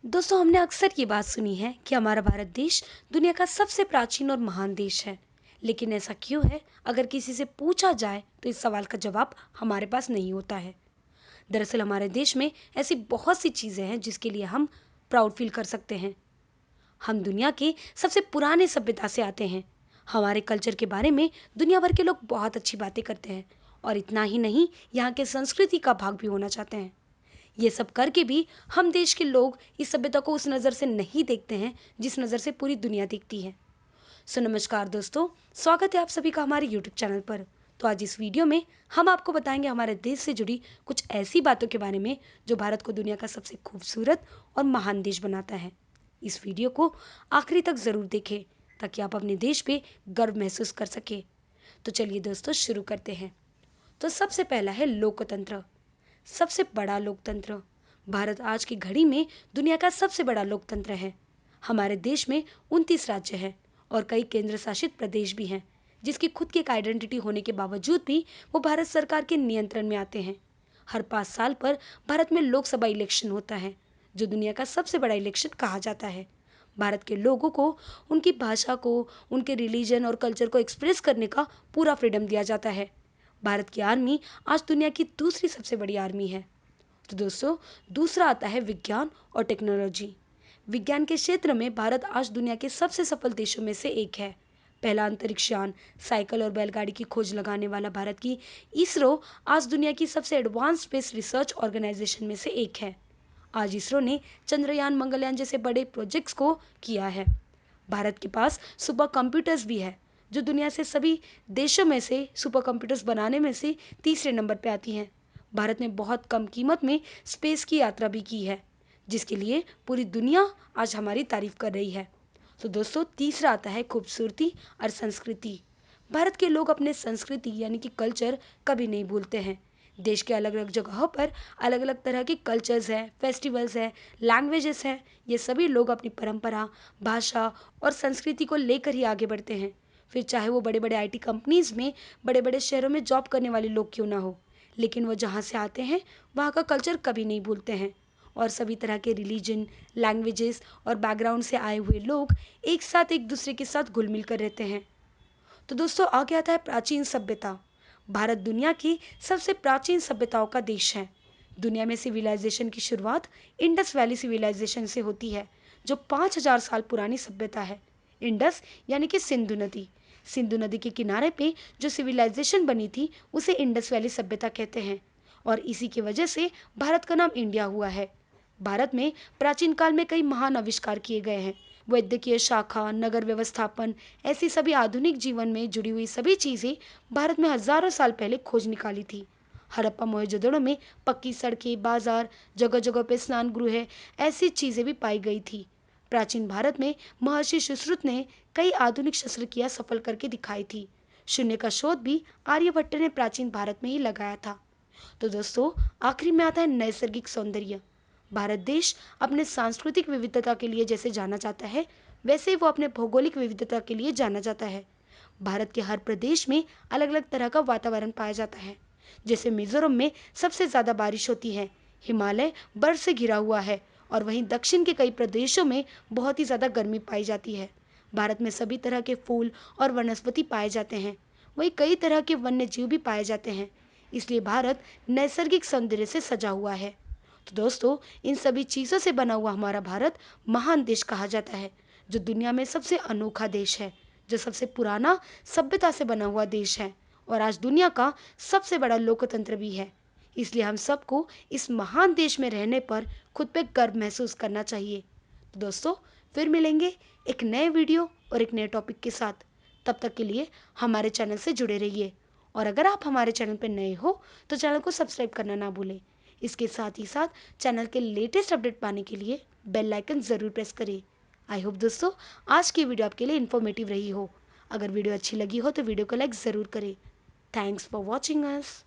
दोस्तों, हमने अक्सर ये बात सुनी है कि हमारा भारत देश दुनिया का सबसे प्राचीन और महान देश है। लेकिन ऐसा क्यों है? अगर किसी से पूछा जाए तो इस सवाल का जवाब हमारे पास नहीं होता है। दरअसल हमारे देश में ऐसी बहुत सी चीज़ें हैं जिसके लिए हम प्राउड फील कर सकते हैं। हम दुनिया के सबसे पुराने सभ्यता से आते हैं। हमारे कल्चर के बारे में दुनिया भर के लोग बहुत अच्छी बातें करते हैं। और इतना ही नहीं, यहाँ के संस्कृति का भाग भी होना चाहते हैं। ये सब करके भी हम देश के लोग इस सभ्यता को उस नज़र से नहीं देखते हैं जिस नज़र से पूरी दुनिया देखती है। सो नमस्कार दोस्तों, स्वागत है आप सभी का हमारे यूट्यूब चैनल पर। तो आज इस वीडियो में हम आपको बताएंगे हमारे देश से जुड़ी कुछ ऐसी बातों के बारे में जो भारत को दुनिया का सबसे खूबसूरत और महान देश बनाता है। इस वीडियो को आखिरी तक ज़रूर देखें ताकि आप अपने देश पे गर्व महसूस कर सके। तो चलिए दोस्तों, शुरू करते हैं। तो सबसे पहला है लोकतंत्र। सबसे बड़ा लोकतंत्र। भारत आज की घड़ी में दुनिया का सबसे बड़ा लोकतंत्र है। हमारे देश में 29 राज्य हैं और कई केंद्र शासित प्रदेश भी हैं, जिसकी खुद की एक आइडेंटिटी होने के बावजूद भी वो भारत सरकार के नियंत्रण में आते हैं। हर 5 साल पर भारत में लोकसभा इलेक्शन होता है, जो दुनिया का सबसे बड़ा इलेक्शन कहा जाता है। भारत के लोगों को उनकी भाषा को, उनके रिलीजन और कल्चर को एक्सप्रेस करने का पूरा फ्रीडम दिया जाता है। भारत की आर्मी आज दुनिया की दूसरी सबसे बड़ी आर्मी है। तो दोस्तों, दूसरा आता है विज्ञान और टेक्नोलॉजी। विज्ञान के क्षेत्र में भारत आज दुनिया के सबसे सफल देशों में से एक है। पहला अंतरिक्ष यान, साइकिल और बैलगाड़ी की खोज लगाने वाला भारत की इसरो आज दुनिया की सबसे एडवांस स्पेस रिसर्च ऑर्गेनाइजेशन में से एक है। आज इसरो ने चंद्रयान, मंगलयान जैसे बड़े प्रोजेक्ट्स को किया है। भारत के पास सुपर कंप्यूटर्स भी है, जो दुनिया से सभी देशों में से सुपर कंप्यूटर्स बनाने में से तीसरे नंबर पे आती हैं। भारत ने बहुत कम कीमत में स्पेस की यात्रा भी की है, जिसके लिए पूरी दुनिया आज हमारी तारीफ कर रही है। तो दोस्तों, तीसरा आता है खूबसूरती और संस्कृति। भारत के लोग अपने संस्कृति यानी कि कल्चर कभी नहीं भूलते हैं। देश के अलग अलग जगहों पर अलग अलग तरह के कल्चर्स हैं, फेस्टिवल्स हैं, लैंग्वेजेस हैं। ये सभी लोग अपनी परंपरा, भाषा और संस्कृति को लेकर ही आगे बढ़ते हैं। फिर चाहे वो बड़े बड़े आईटी कंपनीज में, बड़े बड़े शहरों में जॉब करने वाले लोग क्यों ना हो, लेकिन वो जहाँ से आते हैं वहाँ का कल्चर कभी नहीं भूलते हैं। और सभी तरह के रिलीजन, लैंग्वेजेस और बैकग्राउंड से आए हुए लोग एक साथ एक दूसरे के साथ घुल मिल कर रहते हैं। तो दोस्तों, आगे आता है प्राचीन सभ्यता। भारत दुनिया की सबसे प्राचीन सभ्यताओं का देश है। दुनिया में सिविलाइजेशन की शुरुआत इंडस वैली सिविलाइजेशन से होती है, जो 5000 साल पुरानी सभ्यता है। इंडस यानी कि सिंधु नदी। सिंधु नदी के किनारे पे जो सिविलाइजेशन बनी थी उसे इंडस वैली सभ्यता कहते हैं। और इसी की वजह से भारत का नाम इंडिया हुआ है। भारत में प्राचीन काल में कई महान आविष्कार किए गए हैं। वैद्यकीय शाखा, नगर व्यवस्थापन, ऐसी सभी आधुनिक जीवन में जुड़ी हुई सभी चीजें भारत में हजारों साल पहले खोज निकाली थी। हड़प्पा मोहनजोदड़ो में पक्की सड़कें, बाजार, जगह जगह पे स्नान गृह, ऐसी चीजें भी पाई गई थी। प्राचीन भारत में महर्षि सुश्रुत ने कई आधुनिक शस्त्रक्रिया सफल करके दिखाई थी। शून्य का शोध भी आर्यभट्ट ने प्राचीन भारत में ही लगाया था। तो दोस्तों, आखिरी में आता है नैसर्गिक सौंदर्य। भारत देश अपने सांस्कृतिक विविधता के लिए जैसे जाना जाता है, वैसे ही वो अपने भौगोलिक विविधता के लिए जाना जाता है। भारत के हर प्रदेश में अलग अलग तरह का वातावरण पाया जाता है। जैसे मिजोरम में सबसे ज़्यादा बारिश होती है, हिमालय बर्फ से घिरा हुआ है, और वहीं दक्षिण के कई प्रदेशों में बहुत ही ज़्यादा गर्मी पाई जाती है। भारत में सभी तरह के फूल और वनस्पति पाए जाते हैं, वहीं कई तरह के वन्य जीव भी पाए जाते हैं। इसलिए भारत नैसर्गिक सौंदर्य से सजा हुआ है। तो दोस्तों, इन सभी चीज़ों से बना हुआ हमारा भारत महान देश कहा जाता है, जो दुनिया में सबसे अनोखा देश है, जो सबसे पुराना सभ्यता से बना हुआ देश है, और आज दुनिया का सबसे बड़ा लोकतंत्र भी है। इसलिए हम सबको इस महान देश में रहने पर खुद पे गर्व महसूस करना चाहिए। तो दोस्तों, फिर मिलेंगे एक नए वीडियो और एक नए टॉपिक के साथ। तब तक के लिए हमारे चैनल से जुड़े रहिए। और अगर आप हमारे चैनल पर नए हो तो चैनल को सब्सक्राइब करना ना भूलें। इसके साथ ही साथ चैनल के लेटेस्ट अपडेट पाने के लिए बेल आइकन ज़रूर प्रेस करें। आई होप दोस्तों, आज की वीडियो आपके लिए इन्फॉर्मेटिव रही हो। अगर वीडियो अच्छी लगी हो तो वीडियो को लाइक ज़रूर करें। Thanks for watching us.